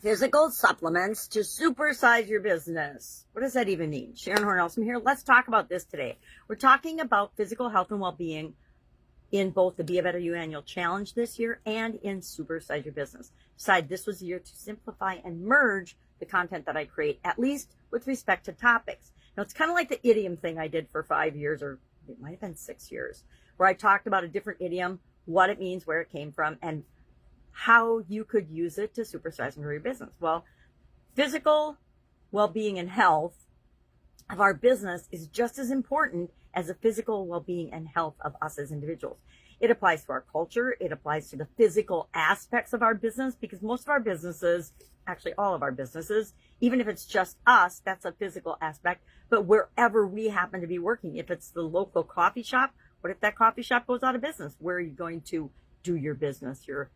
Physical supplements to supersize your business. What does that even mean? Sharon Horne-Ellstrom here. Let's talk about this today. We're talking about physical health and well-being in both the Be a Better You annual challenge this year and in Supersize Your Business. Decide this was the year to simplify and merge the content that I create, at least with respect to topics. Now, it's kind of like the idiom thing I did for 5 years, or it might have been 6 years, where I talked about a different idiom, what it means, where it came from, and how you could use it to supersize and grow your business. Well, physical well-being and health of our business is just as important as the physical well-being and health of us as individuals. It applies to our culture. It applies to the physical aspects of our business, because most of our businesses, actually all of our businesses, even if it's just us, that's a physical aspect. But wherever we happen to be working, if it's the local coffee shop, what if that coffee shop goes out of business? Where are you going to do your business, your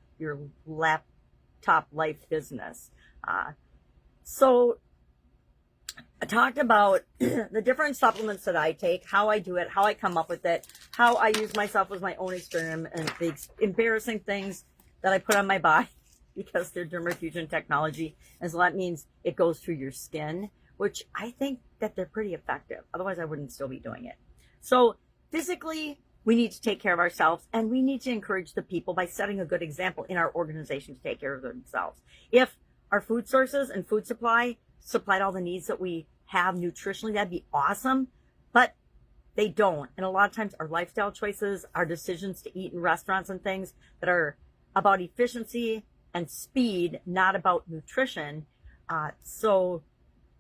laptop life business? So I talked about the different supplements that I take, how I do it, how I come up with it, how I use myself as my own experiment, and the embarrassing things that I put on my body because they're dermafusion technology. And so that means it goes through your skin, which I think that they're pretty effective. Otherwise, I wouldn't still be doing it. So physically, we need to take care of ourselves, and we need to encourage the people by setting a good example in our organization to take care of themselves. If our food sources and food supply supplied all the needs that we have nutritionally, that'd be awesome, but they don't. And a lot of times our lifestyle choices, our decisions to eat in restaurants and things that are about efficiency and speed, not about nutrition. So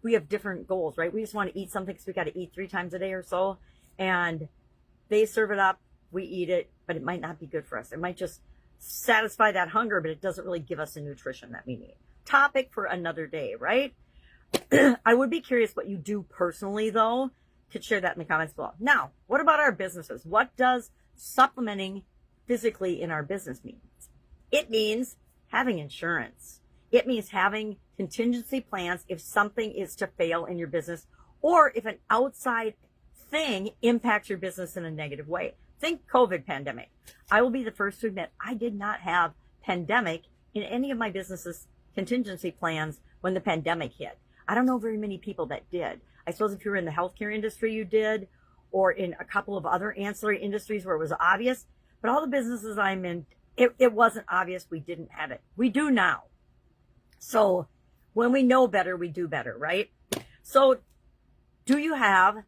we have different goals, right? We just want to eat something because we got to eat 3 times a day or so. And they serve it up, we eat it, but it might not be good for us. It might just satisfy that hunger, but it doesn't really give us the nutrition that we need. Topic for another day, right? I would be curious what you do personally, though. Could share that in the comments below. Now, what about our businesses? What does supplementing physically in our business mean? It means having insurance. It means having contingency plans if something is to fail in your business, or if an outside thing impacts your business in a negative way. Think COVID pandemic. I will be the first to admit I did not have pandemic in any of my business's contingency plans when the pandemic hit. I don't know very many people that did. I suppose if you were in the healthcare industry, you did, or in a couple of other ancillary industries where it was obvious. But all the businesses I'm in, it wasn't obvious. We didn't have it. We do now. So when we know better, we do better, right? So do you have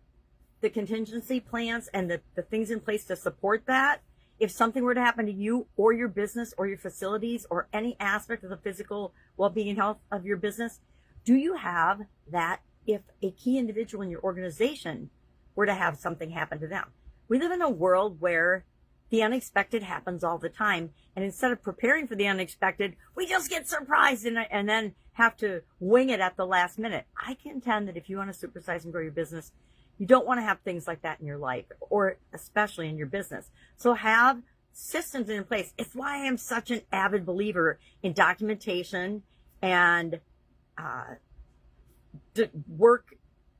the contingency plans and the things in place to support that? If something were to happen to you or your business or your facilities or any aspect of the physical well-being and health of your business, do you have that if a key individual in your organization were to have something happen to them? We live in a world where the unexpected happens all the time. And instead of preparing for the unexpected, we just get surprised and then have to wing it at the last minute. I contend that if you want to supersize and grow your business, you don't want to have things like that in your life, or especially in your business. So have systems in place. It's why I'm such an avid believer in documentation and work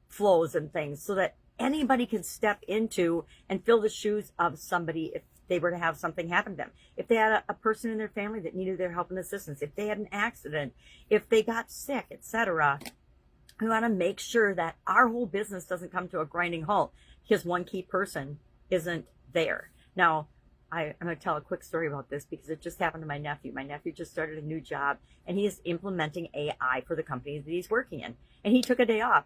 flows and things, so that anybody can step into and fill the shoes of somebody if they were to have something happen to them. If they had a person in their family that needed their help and assistance, if they had an accident, if they got sick, etc. We want to make sure that our whole business doesn't come to a grinding halt because one key person isn't there. Now, I'm going to tell a quick story about this because it just happened to my nephew. My nephew just started a new job, and he is implementing AI for the company that he's working in. And he took a day off.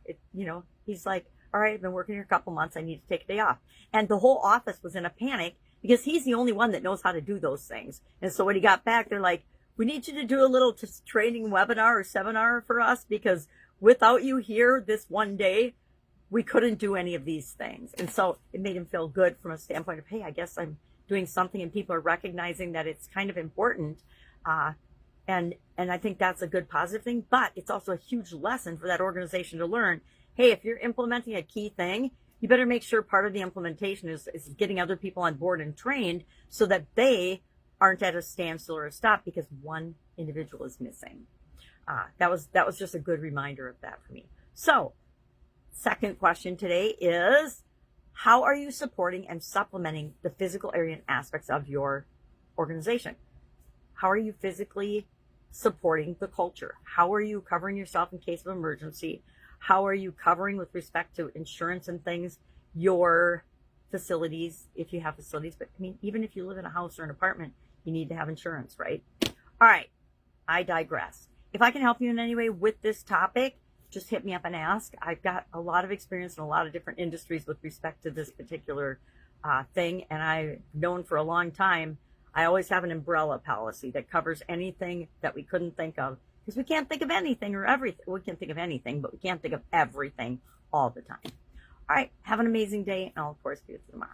He's like, all right, I've been working here a couple months. I need to take a day off. And the whole office was in a panic because he's the only one that knows how to do those things. And so when he got back, they're like, we need you to do a little training webinar or seminar for us, because without you here this one day, we couldn't do any of these things. And so it made him feel good from a standpoint of, hey, I guess I'm doing something and people are recognizing that it's kind of important. And I think that's a good positive thing, but it's also a huge lesson for that organization to learn. Hey, if you're implementing a key thing, you better make sure part of the implementation is getting other people on board and trained so that they aren't at a standstill or a stop because one individual is missing. That was just a good reminder of that for me. So, second question today is, how are you supporting and supplementing the physical area and aspects of your organization? How are you physically supporting the culture? How are you covering yourself in case of emergency? How are you covering with respect to insurance and things, your facilities, if you have facilities? But I mean, even if you live in a house or an apartment, you need to have insurance, right? All right, I digress. If I can help you in any way with this topic, just hit me up and ask. I've got a lot of experience in a lot of different industries with respect to this particular thing, and I've known for a long time I always have an umbrella policy that covers anything that we couldn't think of, because we can't think of anything or everything. We can think of anything, but we can't think of everything all the time. All right, have an amazing day, and I'll, of course, see you tomorrow.